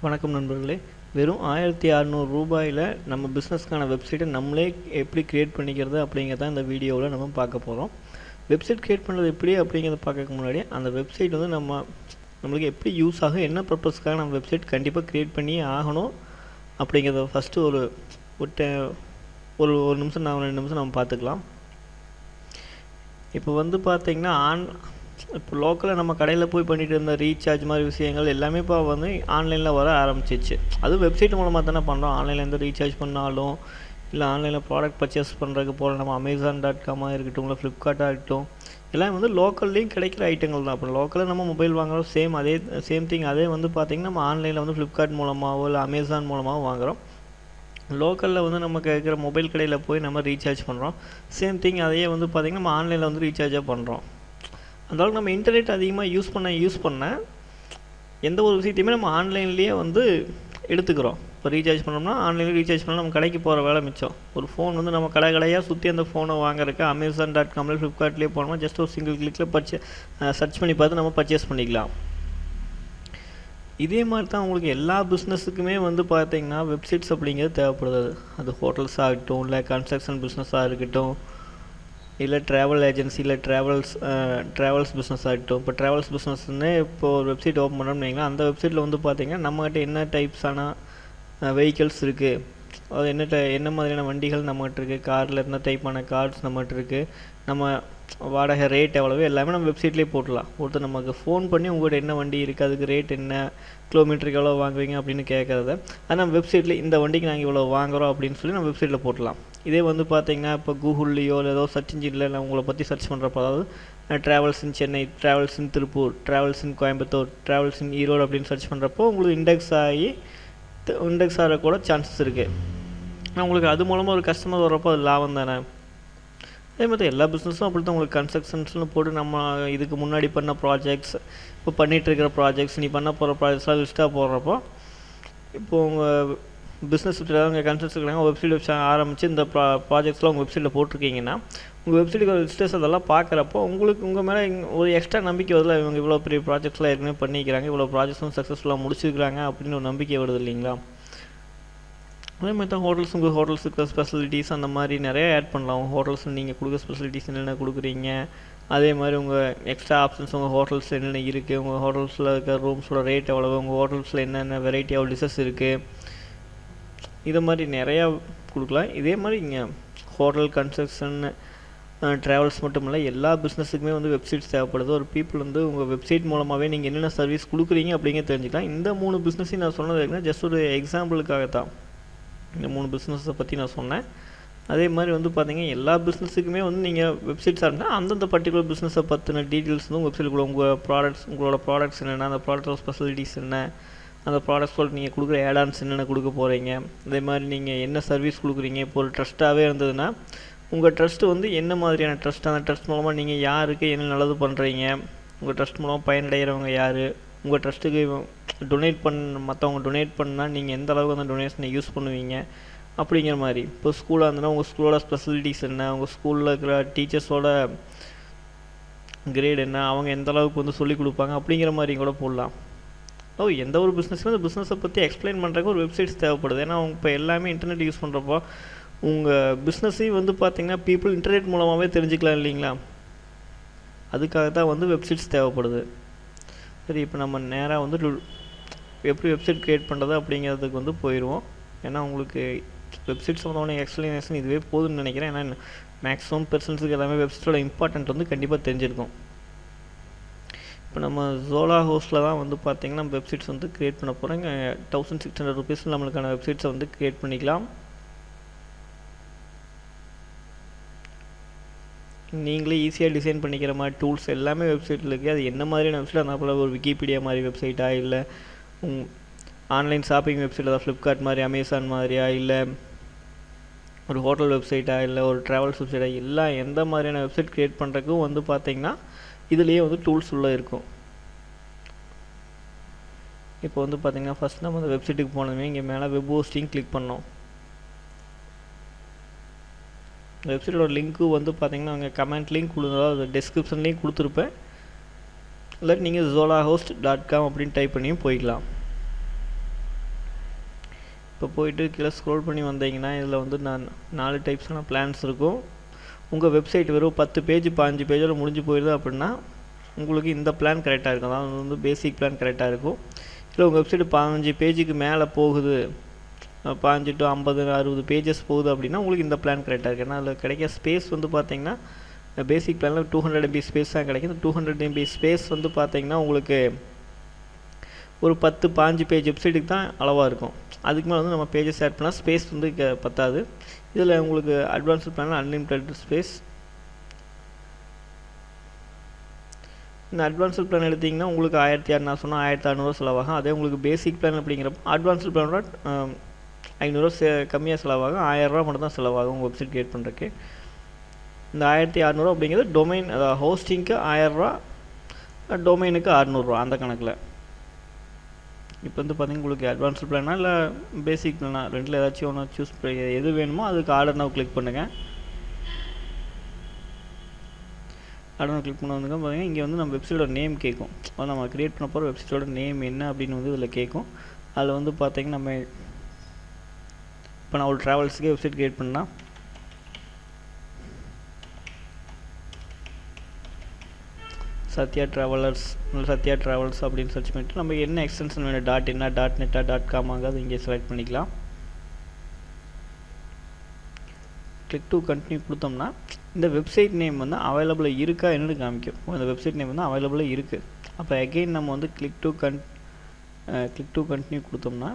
வணக்கம் நண்பர்களே. வெறும் ரூ. 1600 நம்ம பிஸ்னஸ்க்கான வெப்சைட்டை நம்மளே எப்படி க்ரியேட் பண்ணிக்கிறது அப்படிங்கிறத இந்த வீடியோவில் நம்ம பார்க்க போகிறோம். வெப்சைட் க்ரியேட் பண்ணுறது எப்படி அப்படிங்கிறத பார்க்கறதுக்கு முன்னாடி அந்த வெப்சைட் வந்து நம்மளுக்கு எப்படி யூஸ் ஆகும், என்ன பர்பஸ்க்காக நம்ம வெப்சைட் கண்டிப்பாக க்ரியேட் பண்ணியே ஆகணும் அப்படிங்கிறத ஃபஸ்ட்டு ஒரு ஒரு நிமிஷம் 2 நிமிஷம் நம்ம பார்த்துக்கலாம். இப்போ வந்து பார்த்திங்கன்னா இப்போ லோக்கலில் நம்ம கடையில் போய் பண்ணிட்டு இருந்த ரீசார்ஜ் மாதிரி விஷயங்கள் எல்லாமே இப்போ வந்து ஆன்லைனில் வர ஆரம்பிச்சிச்சு. அதுவும் வெப்சைட் மூலமாக தானே பண்ணுறோம். ஆன்லைன்லேருந்து ரீசார்ஜ் பண்ணாலும் இல்லை ஆன்லைனில் ப்ராடக்ட் பர்ச்சேஸ் பண்ணுறதுக்கு போகிற நம்ம Amazon.com இருக்கட்டும், இல்லை ஃப்ளிப்கார்ட்டாக இருக்கட்டும், எல்லாம் வந்து லோக்கல்லையும் கிடைக்கிற ஐட்டங்கள் தான். அப்போ லோக்கலில் நம்ம மொபைல் வாங்குகிறோம், சேம் திங் அதே வந்து பார்த்திங்கன்னா நம்ம ஆன்லைனில் வந்து ஃப்ளிப்கார்ட் மூலமாகவோ இல்லை அமேசான் மூலமாகவோ வாங்குகிறோம். லோக்கலில் வந்து நம்ம கேட்குற மொபைல் கடையில் போய் நம்ம ரீசார்ஜ் பண்ணுறோம். சேம் திங் அதையே வந்து பார்த்திங்கன்னா நம்ம ஆன்லைனில் வந்து ரீசார்ஜாக பண்ணுறோம். அந்தளவுக்கு நம்ம இன்டர்நெட் அதிகமாக யூஸ் பண்ண எந்த ஒரு விஷயத்தையுமே நம்ம ஆன்லைன்லேயே வந்து எடுத்துக்கிறோம். இப்போ ரீசார்ஜ் பண்ணோம்னா ஆன்லைனில் ரீசார்ஜ் பண்ணால் நம்ம கடைக்கு போகிற வேலை மிச்சம். ஒரு ஃபோன் வந்து நம்ம கடையாக சுற்றி அந்த ஃபோனை வாங்குறதுக்கு Amazon.com ஃப்ளிப்கார்ட்லேயே போனோம்னா ஜஸ்ட் ஒரு சிங்கிள் கிளிக்கில் சர்ச் பண்ணி பார்த்து நம்ம பர்ச்சேஸ் பண்ணிக்கலாம். இதே மாதிரி தான் உங்களுக்கு எல்லா பிஸ்னஸுக்குமே வந்து பார்த்திங்கன்னா வெப்சைட்ஸ் அப்படிங்கிறது தேவைப்படுது. அது ஹோட்டல்ஸ் ஆகட்டும், இல்லை கன்ஸ்ட்ரக்ஷன் பிஸ்னஸாக இருக்கட்டும், இல்லை ட்ராவல் ஏஜென்சி, இல்லை ட்ராவல்ஸ் பிஸ்னஸ் ஆகட்டும். இப்போ ட்ராவல்ஸ் பிஸ்னஸ்ன்னு இப்போ ஒரு வெப்சைட் ஓப்பன் பண்ணோம்னு வைங்களேன். அந்த வெப்சைட்டில் வந்து பார்த்திங்கன்னா நம்மகிட்ட என்ன டைப்ஸான வெஹிக்கிள்ஸ் இருக்குது, அது என்ன மாதிரியான வண்டிகள் நம்மகிட்ட இருக்குது, காரில் என்ன டைப்பான கார்ஸ் நம்மகிட்ட இருக்குது, நம்ம வாடகை ரேட் எவ்வளவு எல்லாமே நம்ம வெப்சைட்லேயே போடலாம். ஒருத்தர் நமக்கு ஃபோன் பண்ணி உங்கள்கிட்ட என்ன வண்டி இருக்குது, அதுக்கு ரேட் என்ன, கிலோமீட்டருக்கு எவ்வளோ வாங்குவீங்க அப்படின்னு கேட்குறத அது நம்ம வெப்சைட்டில் இந்த வண்டிக்கு நாங்கள் இவ்வளோ வாங்குகிறோம் அப்படின்னு சொல்லி நம்ம வெப்சைட்டில் போடலாம். இதே வந்து பார்த்திங்கன்னா இப்போ கூகுள்லேயோ இல்லை ஏதோ சர்ச் இன்ஜினில் நான் உங்களை பற்றி சர்ச் பண்ணுறப்போ, அதாவது ட்ராவல்ஸ் இன் சென்னை, ட்ராவல்ஸ் இன் திருப்பூர், ட்ராவல்ஸ் இன் கோயம்புத்தூர், ட்ராவல்ஸ் இன் ஈரோடு அப்படின்னு சர்ச் பண்ணுறப்போ உங்களுக்கு இண்டெக்ஸ் ஆக கூட சான்சஸ் இருக்குது. உங்களுக்கு அது மூலமாக ஒரு கஸ்டமர் வர்றப்போ அது லாபம் தானே. அதே மாதிரி எல்லா பிஸ்னஸும் அப்படி தான். உங்களுக்கு கன்ஸ்ட்ரக்ஷன்ஸ்னு போட்டு நம்ம இதுக்கு முன்னாடி பண்ண ப்ராஜெக்ட்ஸ், இப்போ பண்ணிகிட்ருக்கிற ப்ராஜெக்ட்ஸ், நீ பண்ண போகிற ப்ராஜெக்ட்ஸ்லாம் லிஸ்ட்டாக போடுறப்போ, இப்போது உங்கள் பிஸ்னஸ் உங்கள் கன்ஸ்ட்ரக்ஷன் வெப்சைட் ஆரம்பித்து இந்த ப்ராஜெக்ட்ஸ்லாம் உங்கள் வெப்சைட்டில் போட்டிருக்கீங்கன்னா உங்கள் வெப்சைட்டுக்கு லிஸ்டர்ஸ் அதெல்லாம் பார்க்குறப்போ உங்கள் மேலே ஒரு எக்ஸ்ட்ரா நம்பிக்கை வருதுல. இவங்க இவ்வளோ பெரிய ப்ராஜெக்ட்ஸ்லாம் ஏற்கனவே பண்ணிக்கிறாங்க, இவ்வளோ ப்ராஜெக்ட்ஸும் சக்ஸஸ்ஃபுல்லாக முடிச்சிருக்கிறாங்க அப்படின்னு ஒரு நம்பிக்கை வருது இல்லைங்களா. அதே மாதிரி தான் உங்கள் ஹோட்டல்ஸுக்கு ஸ்பெஷலிட்டிஸ் அந்த மாதிரி நிறைய ஆட் பண்ணலாம். உங்கள் ஹோட்டல்ஸில் நீங்கள் கொடுக்குற ஸ்பெஷலிட்டிஸ் என்னென்ன கொடுக்குறீங்க, அதே மாதிரி உங்கள் எக்ஸ்ட்ரா ஆப்ஷன்ஸ் உங்கள் ஹோட்டல்ஸ் என்னென்ன இருக்குது, உங்கள் ஹோட்டல்ஸில் இருக்க ரூம்ஸோட ரேட் எவ்வளவு, உங்கள் ஹோட்டல்ஸில் என்னென்ன வெரைட்டி ஆஃப் டிஷ்ஷஸ் இருக்குது, இதை மாதிரி நிறையா கொடுக்கலாம். இதே மாதிரி இங்கே ஹோட்டல், கன்ஸ்ட்ரக்ஷன், ட்ராவல்ஸ் மட்டும் இல்லை, எல்லா பிஸ்னஸுக்குமே வந்து வெப்சைட்ஸ் தேவைப்படுது. ஒரு பீப்புள் வந்து உங்கள் வெப்சைட் மூலமாகவே நீங்கள் என்னென்ன சர்வீஸ் கொடுக்குறீங்க அப்படிங்க தெரிஞ்சுக்கலாம். இந்த 3 பிஸ்னஸையும் நான் சொன்னது இருக்குன்னா ஜஸ்ட் ஒரு எக்ஸாம்பிளுக்காக தான் இந்த 3 பிஸ்னஸை பற்றி நான் சொன்னேன். அதே மாதிரி வந்து பார்த்திங்கன்னா எல்லா பிஸ்னஸுக்குமே வந்து நீங்கள் வெப்சைட்ஸாக இருந்தால் அந்தந்த பர்டிகுலர் பிஸ்னஸை பற்றின டீட்டெயில்ஸ் வந்து வெப்சைட்டுக்குள்ள உங்களோட ப்ராடக்ட்ஸ் என்னென்ன, அந்த ப்ராடக்டோட ஸ்பெஷலிட்டிஸ் என்ன, அந்த ப்ராடக்ட்ஸோட நீங்கள் கொடுக்குற ஆடான்ஸ் என்னென்ன கொடுக்க போகிறீங்க, அதே மாதிரி நீங்கள் என்ன சர்வீஸ் கொடுக்குறீங்க. இப்போ ஒரு ட்ரஸ்ட்டாகவே இருந்ததுன்னா உங்கள் ட்ரஸ்ட்டு வந்து என்ன மாதிரியான ட்ரஸ்ட், அந்த ட்ரஸ்ட் மூலமாக நீங்கள் யாருக்கு என்ன நல்லது பண்ணுறீங்க, உங்கள் ட்ரஸ்ட் மூலமாக பயனடைகிறவங்க யார், உங்கள் ட்ரஸ்ட்டுக்கு மற்றவங்க டொனேட் பண்ணால் நீங்கள் எந்த அளவுக்கு அந்த டொனேஷனை யூஸ் பண்ணுவீங்க அப்படிங்கிற மாதிரி. இப்போ ஸ்கூலாக இருந்ததுன்னா உங்கள் ஸ்கூலோட ஸ்பெஷலிட்டிஸ் என்ன, உங்கள் ஸ்கூலில் இருக்கிற டீச்சர்ஸோட கிரேட் என்ன, அவங்க எந்த அளவுக்கு வந்து சொல்லிக் கொடுப்பாங்க அப்படிங்கிற மாதிரி கூட போடலாம். எந்த ஒரு பிஸ்னஸுமே அந்த பிஸ்னஸை பற்றி எக்ஸ்பிளைன் பண்ணுறதுக்கு ஒரு வெப்சைட்ஸ் தேவைப்படுது. ஏன்னா இப்போ எல்லாமே இன்டர்நெட் யூஸ் பண்ணுறப்போ உங்கள் பிஸ்னஸையும் வந்து பார்த்திங்கன்னா பீப்புள் இன்டர்நெட் மூலமாகவே தெரிஞ்சுக்கலாம் இல்லைங்களா. அதுக்காக தான் வந்து வெப்சைட்ஸ் தேவைப்படுது. சரி, இப்போ நம்ம நேராக வந்து எப்படி வெப்சைட் க்ரியேட் பண்ணுறது அப்படிங்கிறதுக்கு வந்து போயிடுவோம். ஏன்னா உங்களுக்கு வெப்சைட் சம்மந்தமான எக்ஸ்ப்ளனேஷன் இதுவே போதுன்னு நினைக்கிறேன். ஏன்னா மேக்ஸிமம் பர்சன்ஸுக்கு எல்லாமே வெப்சைட்டோட இம்பார்ட்டன்ட் வந்து கண்டிப்பாக தெரிஞ்சிருக்கும். இப்போ நம்ம ஜோலா ஹோஸ்ட்டில் தான் வந்து பார்த்திங்கன்னா நம்ம வெப்சைட்ஸ் வந்து க்ரியேட் பண்ண போகிறோம். இங்கே ₹1600 நம்மளுக்கான வெப்சைட்ஸை வந்து க்ரியேட் பண்ணிக்கலாம். நீங்களே ஈஸியாக டிசைன் பண்ணிக்கிற மாதிரி டூல்ஸ் எல்லாமே வெப்சைட்டில் இருக்குது. அது என்ன மாதிரியான வெப்சைட், அதனால் போல் ஒரு விக்கிபீடியா மாதிரி வெப்சைட்டா, இல்லை ஆன்லைன் ஷாப்பிங் வெப்சைட், அதாவது ஃப்ளிப்கார்ட் மாதிரி, அமேசான் மாதிரியா, இல்லை ஒரு ஹோட்டல் வெப்சைட்டா, இல்லை ஒரு ட்ராவல்ஸ் வெப்சைட்டா, எல்லாம் எந்த மாதிரியான வெப்சைட் க்ரியேட் பண்ணுறதுக்கும் வந்து பார்த்திங்கன்னா இதுலேயே வந்து டூல்ஸ் உள்ளே இருக்கும். இப்போ வந்து பார்த்திங்கன்னா ஃபஸ்ட் நம்ம அந்த வெப்சைட்டுக்கு போனதுமே இங்கே மேலே வெப் ஹோஸ்டிங் கிளிக் பண்ணோம். இந்த வெப்சைட்டோட லிங்க்கு வந்து பார்த்திங்கன்னா அங்கே கமெண்ட் லிங்க் அதாவது டெஸ்கிரிப்ஷன்லேயும் கொடுத்துருப்பேன். இல்லை நீங்கள் zolahost.com அப்படின்னு டைப் பண்ணியும் போய்க்கலாம். இப்போ போயிட்டு கீழே ஸ்க்ரோல் பண்ணி வந்தீங்கன்னா இதில் வந்து நான் 4 டைப்ஸான பிளான்ஸ் இருக்கும். உங்கள் வெப்சைட் வெறும் 10 பேஜ் 15 பேஜோட முடிஞ்சு போயிடுது அப்படின்னா உங்களுக்கு இந்த பிளான் கரெக்டாக இருக்கும். அதாவது வந்து பேசிக் பிளான் கரெக்டாக இருக்கும். இல்லை உங்கள் வெப்சைட் 15 பேஜுக்கு மேலே போகுது, 15 to 50 60 பேஜஸ் போகுது அப்படின்னா உங்களுக்கு இந்த பிளான் கரெக்டாக இருக்குது. ஏன்னா அதில் கிடைக்க ஸ்பேஸ் வந்து பார்த்தீங்கன்னா பேசிக் பிளானில் 200 MB ஸ்பேஸ் தான் கிடைக்கும். இந்த 200 MB ஸ்பேஸ் வந்து பார்த்தீங்கன்னா உங்களுக்கு ஒரு 10-15 பேஜ் வெப்சைட்டுக்கு தான் அளவாக இருக்கும். அதுக்கு மேலே வந்து நம்ம பேஜஸ் ஆட் பண்ணால் ஸ்பேஸ் வந்து பத்தாது. இதில் உங்களுக்கு அட்வான்ஸ்டு பிளானில் அன்லிமிட்டட் ஸ்பேஸ். இந்த அட்வான்ஸ்டு பிளான் எடுத்திங்கன்னா உங்களுக்கு 1600 நான் சொன்னால் 1600 செலவாகும். அதே உங்களுக்கு பேசிக் பிளான் அப்படிங்கிறப்ப அட்வான்ஸ்டு பிளானோட 500 கம்மியாக செலவாகும். 1000 ரூபா மட்டும் தான் செலவாகும் உங்கள் வெப்சைட் கிரியேட் பண்ணுறதுக்கு. இந்த 1600 அப்படிங்கிறது டொமைன், அதாவது ஹோஸ்டிங்க்கு 1000 ரூபா, டொமைனுக்கு 600 ரூபா அந்த கணக்கில். இப்போ வந்து பார்த்தீங்கன்னா உங்களுக்கு அட்வான்ஸ்டு பிளானா இல்லை பேசிக் பிளானா ரெண்டில் ஏதாச்சும் ஒன்று சூஸ் எது வேணுமோ அதுக்கு ஆர்டர் நான் கிளிக் பண்ணுங்கள். ஆர்டர் கிளிக் பண்ண வந்து பார்த்தீங்கன்னா இங்கே வந்து நம்ம வெப்சைட்டோட நேம் கேட்கும். அது நம்ம க்ரியேட் பண்ண போகிற வெப்சைட்டோட நேம் என்ன அப்படின்னு வந்து இதில் கேட்கும். அதில் வந்து பார்த்தீங்கன்னா நம்ம இப்போ நான் ஒரு ட்ராவல்ஸுக்கே வெப்சைட் க்ரியேட் பண்ணால் சத்யா ட்ராவல்ஸ் அப்படின்னு சர்ச் பண்ணிவிட்டு நம்ம என்ன எக்ஸ்டென்ஷன் வேணும், .in .net .com அது இங்கே செலக்ட் பண்ணிக்கலாம். கிளிக் டு கண்டினியூ கொடுத்தோம்னா இந்த வெப்சைட் நேம் வந்து அவைலபிளாக இருக்கா என்னன்னு காமிக்கும். இந்த வெப்சைட் நேம் வந்து அவைலபிளாக இருக்குது. அப்போ அகெயின் நம்ம வந்து கிளிக் டு கண்டினியூ கொடுத்தோம்னா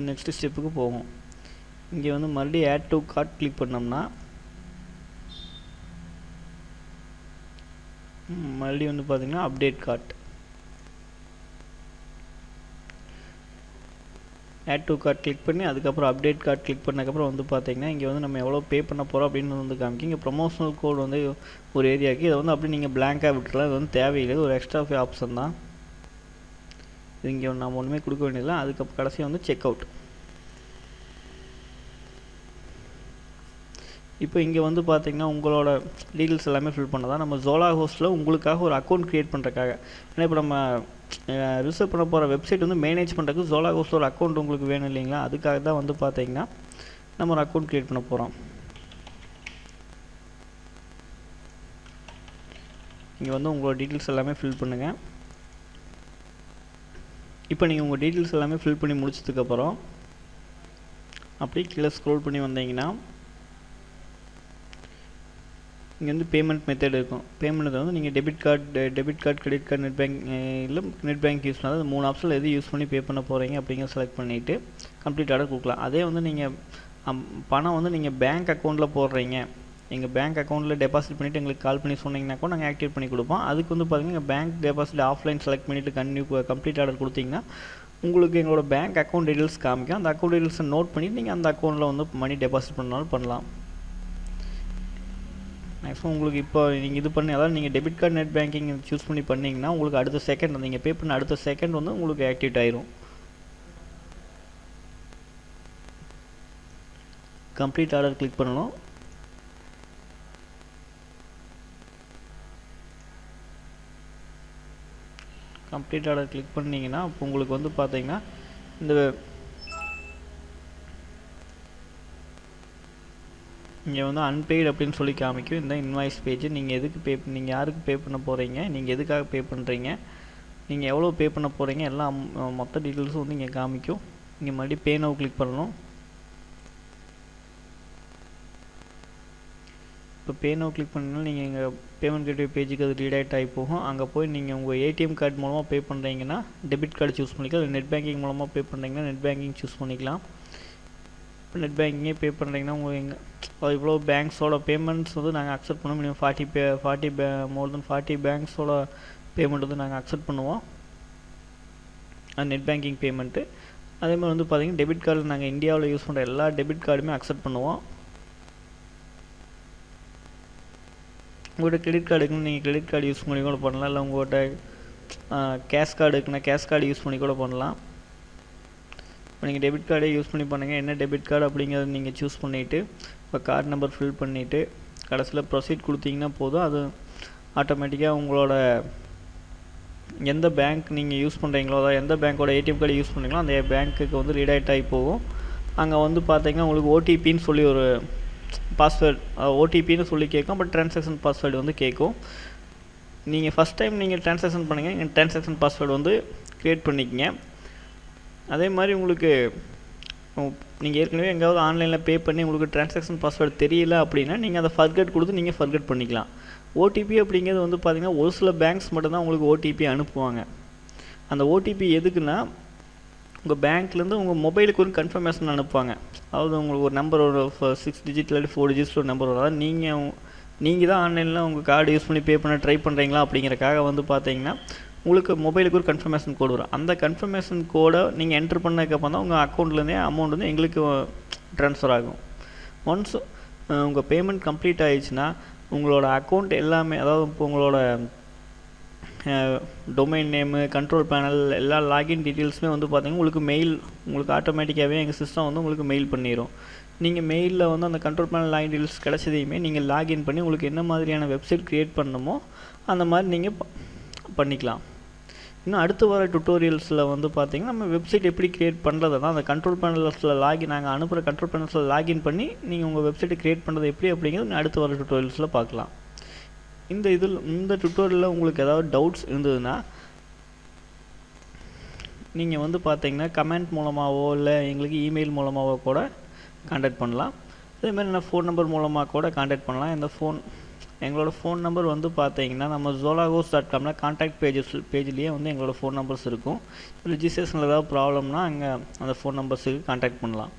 நெக்ஸ்ட் ஸ்டெப்புக்கு போகும். இங்கே வந்து மறுபடியும் ஆட் டு கார்ட் கிளிக் பண்ணோம்னா மறுபடியும் வந்து பார்த்தீங்கன்னா update cart, add to cart click பண்ணி அதுக்கப்புறம் அப்டேட் கார்ட் கிளிக் பண்ணதுக்கப்புறம் வந்து பார்த்தீங்கன்னா இங்கே வந்து நம்ம எவ்வளோ பே பண்ண போகிறோம் அப்படின்னு வந்து காமிக்கும். இங்கே ப்ரொமோஷனல் கோட் வந்து ஒரு ஏரியாவுக்கு இதை வந்து அப்படி நீங்கள் பிளாங்காக விட்டுலாம். இது வந்து தேவையில்லை, ஒரு எக்ஸ்ட்ரா ஆப்ஷன் தான். இது இங்கே நம்ம ஒன்றுமே கொடுக்க வேண்டியதில்லை. அதுக்கப்புறம் கடைசியாக வந்து செக் அவுட். இப்போ இங்கே வந்து பார்த்தீங்கன்னா உங்களோட டீட்டெயில்ஸ் எல்லாமே ஃபில் பண்ணதான் நம்ம ஜோலா ஹோஸ்ட்டில் உங்களுக்காக ஒரு அக்கௌண்ட் க்ரியேட் பண்ணுறக்காக. ஏன்னா இப்போ நம்ம ரிசர்வ் பண்ண போகிற வெப்சைட் வந்து மேனேஜ் பண்ணுறதுக்கு ஜோலா ஹோஸ்ட்டில் ஒரு அக்கௌண்ட் உங்களுக்கு வேணும் இல்லைங்களா? அதுக்காக தான் வந்து பார்த்தீங்கன்னா நம்ம ஒரு அக்கௌண்ட் க்ரியேட் பண்ண போகிறோம். இங்கே வந்து உங்களோட டீட்டெயில்ஸ் எல்லாமே ஃபில் பண்ணுங்கள். இப்போ நீங்கள் உங்கள் டீட்டெயில்ஸ் எல்லாமே ஃபில் பண்ணி முடிச்சதுக்கப்புறம் அப்படியே கீழே ஸ்க்ரோல் பண்ணி வந்தீங்கன்னா இங்கே வந்து பேமெண்ட் மெத்தட் இருக்கும். பேமெண்ட் வந்து நீங்கள் debit card, credit card, net bank use பண்ணால் 3 ஆப்ஷனில் எது யூஸ் பண்ணி பே பண்ண போகிறீங்க அப்படிங்கிற செலக்ட் பண்ணிவிட்டு கம்ப்ளீட் ஆர்டர் கொடுக்கலாம். அதே வந்து நீங்கள் பணம் வந்து நீங்கள் பேங்க் அக்கௌண்ட்டில் போடுறீங்க, எங்கள் பேங்க் அக்கௌண்ட்டில் டெபாசிட் பண்ணிவிட்டு எங்களுக்கு கால் பண்ணி சொன்னீங்கன்னா கூட நாங்கள் ஆக்டிவேட் பண்ணி கொடுப்போம். அதுக்கு வந்து பார்த்தீங்கன்னா பேங்க் டெபாசிட் ஆஃப்லைன் செலக்ட் பண்ணிவிட்டு கம்ப்ளீட் ஆர்டர் கொடுத்தீங்கன்னா உங்களுக்கு எங்களோட பேங்க் அக்கௌண்ட் டீட்டெயில்ஸ் காமிக்கும். அந்த அக்கௌண்ட் டீட்டெயில்ஸை நோட் பண்ணி நீங்கள் அந்த அக்கௌண்ட்டில் வந்து மணி டெபாசிட் பண்ணாலும் பண்ணலாம். மேக்ஸிமம் உங்களுக்கு இப்போ நீங்கள் இது பண்ணி, அதாவது நீங்கள் debit card net banking choose பண்ணி பண்ணிங்கன்னா உங்களுக்கு அடுத்த செகண்ட் நீங்கள் பே பண்ண அடுத்த செகண்ட் வந்து உங்களுக்கு ஆக்டிவேட் ஆயிரும். கம்ப்ளீட் ஆர்டர் கிளிக் பண்ணணும். கம்ப்ளீட் ஆர்டர் கிளிக் பண்ணிங்கன்னா இப்போ உங்களுக்கு வந்து பார்த்தீங்கன்னா இந்த இங்கே வந்து அன்பெய்டு அப்படின்னு சொல்லி காமிக்கும். இந்த இன்வாய்ஸ் பேஜ் நீங்கள் யாருக்கு பே பண்ண போகிறீங்க, நீங்கள் எதுக்காக பே பண்ணுறீங்க, நீங்கள் எவ்வளோ பே பண்ண போகிறீங்க, எல்லாம் மொத்த டீட்டெயில்ஸும் வந்து இங்கே காமிக்கும். இங்கே மறுபடியும் பே நவ் கிளிக் பண்ணணும். இப்போ பே நவ் கிளிக் பண்ணாலும் நீங்கள் எங்கள் பேமெண்ட் கேட்வே பேஜுக்கு அது ரீடைரக்ட் ஆகி போகும். அங்கே போய் நீங்கள் உங்கள் ஏடிஎம் கார்டு மூலமாக பே பண்ணுறீங்கன்னா டெபிட் கார்டு சூஸ் பண்ணிக்கலாம். இல்லை நெட் பேங்கிங் மூலமாக பே பண்ணுறீங்கன்னா நெட் பேங்கிங் சூஸ் பண்ணிக்கலாம். இப்போ நெட் பேங்கிங்கே பே பண்ணுறீங்கன்னா உங்களுக்கு இவ்வளோ பேங்க்ஸோட பேமெண்ட்ஸ் வந்து நாங்கள் அக்செப்ட் பண்ணுவோம். மினிமம் 40 பேங்க்ஸோட பேமெண்ட் வந்து நாங்கள் அக்செப்ட் பண்ணுவோம். அது நெட் பேங்கிங் பேமெண்ட்டு. அதே மாதிரி வந்து பார்த்திங்கன்னா டெபிட் கார்டு நாங்கள் இந்தியாவில் யூஸ் பண்ணுற எல்லா டெபிட் கார்டுமே அக்செப்ட் பண்ணுவோம். உங்கள்கிட்ட கிரெடிட் கார்டு இருக்குன்னு நீங்கள் கிரெடிட் கார்டு யூஸ் பண்ணி கூட பண்ணலாம். இல்லை உங்கள்கிட்ட கேஷ் கார்டு இருக்குன்னா கேஷ் கார்டு யூஸ் பண்ணி கூட பண்ணலாம். இப்போ நீங்கள் டெபிட் கார்டே யூஸ் பண்ணி பண்ணுங்கள். என்ன டெபிட் கார்டு அப்படிங்கிறத நீங்கள் சூஸ் பண்ணிவிட்டு இப்போ கார்டு நம்பர் ஃபில் பண்ணிவிட்டு கடைசியில் ப்ரொசீட் கொடுத்தீங்கன்னா போதும். அது ஆட்டோமேட்டிக்காக உங்களோட எந்த பேங்க் நீங்கள் யூஸ் பண்ணுறீங்களோ, அதாவது எந்த பேங்க்கோட ஏடிஎம் கார்டு யூஸ் பண்ணுறீங்களோ அந்த பேங்க்குக்கு வந்து ரீடைரக்ட் ஆகி போகும். அங்கே வந்து பார்த்தீங்கன்னா உங்களுக்கு ஓடிபின்னு சொல்லி ஒரு பாஸ்வேர்டு ஓடிபின்னு சொல்லி கேட்கும். பட் ட்ரான்சாக்ஷன் பாஸ்வேர்டு வந்து கேட்கும். நீங்கள் ஃபஸ்ட் டைம் நீங்கள் ட்ரான்சாக்ஷன் பண்ணுங்கள், எங்கள் ட்ரான்சாக்ஷன் பாஸ்வேர்டு வந்து க்ரியேட் பண்ணிக்கங்க. அதே மாதிரி உங்களுக்கு நீங்கள் ஏற்கனவே எங்கேயாவது ஆன்லைனில் பே பண்ணி உங்களுக்கு ட்ரான்சாக்ஷன் பாஸ்வேர்டு தெரியல அப்படின்னா நீங்கள் அதை ஃபர்கெட் கொடுத்து நீங்கள் ஃபர்கெட் பண்ணிக்கலாம். ஓடிபி அப்படிங்கிறது வந்து பார்த்திங்கன்னா ஒரு சில பேங்க்ஸ் மட்டும்தான் உங்களுக்கு ஓடிபி அனுப்புவாங்க. அந்த ஓடிபி எதுக்குன்னா உங்கள் பேங்க்லேருந்து உங்கள் மொபைலுக்கு ஒரு கன்ஃபர்மேஷன் அனுப்புவாங்க. அதாவது உங்களுக்கு ஒரு நம்பர் ஒரு 6 டிஜிட் இல்லாட்டி 4 டிஜிட்ஸ் ஒரு நம்பர் வரும். அதாவது நீங்கள் தான் ஆன்லைனில் உங்கள் கார்டு யூஸ் பண்ணி பே பண்ண ட்ரை பண்ணுறீங்களா அப்படிங்கிறக்காக வந்து பார்த்தீங்கன்னா உங்களுக்கு மொபைலுக்கு ஒரு கன்ஃபர்மேஷன் கோடு வரும். அந்த கன்ஃபர்மேஷன் கோடை நீங்கள் என்ட்ரு பண்ணதுக்கப்புறம் தான் உங்கள் அக்கௌண்ட்லேருந்தே அமௌண்ட் வந்து எங்களுக்கு ட்ரான்ஸ்ஃபர் ஆகும். ஒன்ஸ் உங்கள் பேமெண்ட் கம்ப்ளீட் ஆகிடுச்சுன்னா உங்களோட அக்கௌண்ட் எல்லாமே, அதாவது இப்போ உங்களோட டொமைன் நேமு, கண்ட்ரோல் பேனல், எல்லா லாகின் டீட்டெயில்ஸுமே வந்து பார்த்திங்கன்னா உங்களுக்கு ஆட்டோமேட்டிக்காகவே எங்கள் சிஸ்டம் வந்து உங்களுக்கு மெயில் பண்ணிடும். நீங்கள் மெயிலில் வந்து அந்த கண்ட்ரோல் பேனல் லாகின் டீட்டெயில்ஸ் கிடச்சதையுமே நீங்கள் லாகின் பண்ணி உங்களுக்கு என்ன மாதிரியான வெப்சைட் க்ரியேட் பண்ணணுமோ அந்த மாதிரி நீங்கள் பண்ணிக்கலாம். இன்னும் அடுத்து வர டுட்டோரியல்ஸில் வந்து பார்த்திங்கன்னா நம்ம வெப்சைட் எப்படி க்ரியேட் பண்ணுறது தான் அந்த கண்ட்ரோல் பேனல்ஸில் நாங்கள் அனுப்புகிற கண்ட்ரோல் பேனல்ஸில் லாகின் பண்ணி நீங்கள் உங்கள் வெப்சைட்டை க்ரியேட் பண்ணுறது எப்படி அப்படிங்கிறது அடுத்து வர டுட்டோரியல்ஸில் பார்க்கலாம். இந்த டுட்டோரியலில் உங்களுக்கு ஏதாவது டவுட்ஸ் இருந்ததுன்னா நீங்கள் வந்து பார்த்தீங்கன்னா கமெண்ட் மூலமாகவோ இல்லை எங்களுக்கு இமெயில் மூலமாகவோ கூட கான்டாக்ட் பண்ணலாம். அதேமாதிரி நான் ஃபோன் நம்பர் மூலமாக கூட கான்டாக்ட் பண்ணலாம். எங்களோட ஃபோன் நம்பர் வந்து பார்த்தீங்கன்னா நம்ம zolagos.comல கான்டாக்ட் பேஜ்லேயே வந்து எங்களோட ஃபோன் நம்பர்ஸ் இருக்கும். ரிஜிஸ்ட்ரேஷனில் ஏதாவது ப்ராப்ளம்னா அங்கே அந்த ஃபோன் நம்பர்ஸுக்கு கான்டாக்ட் பண்ணலாம்.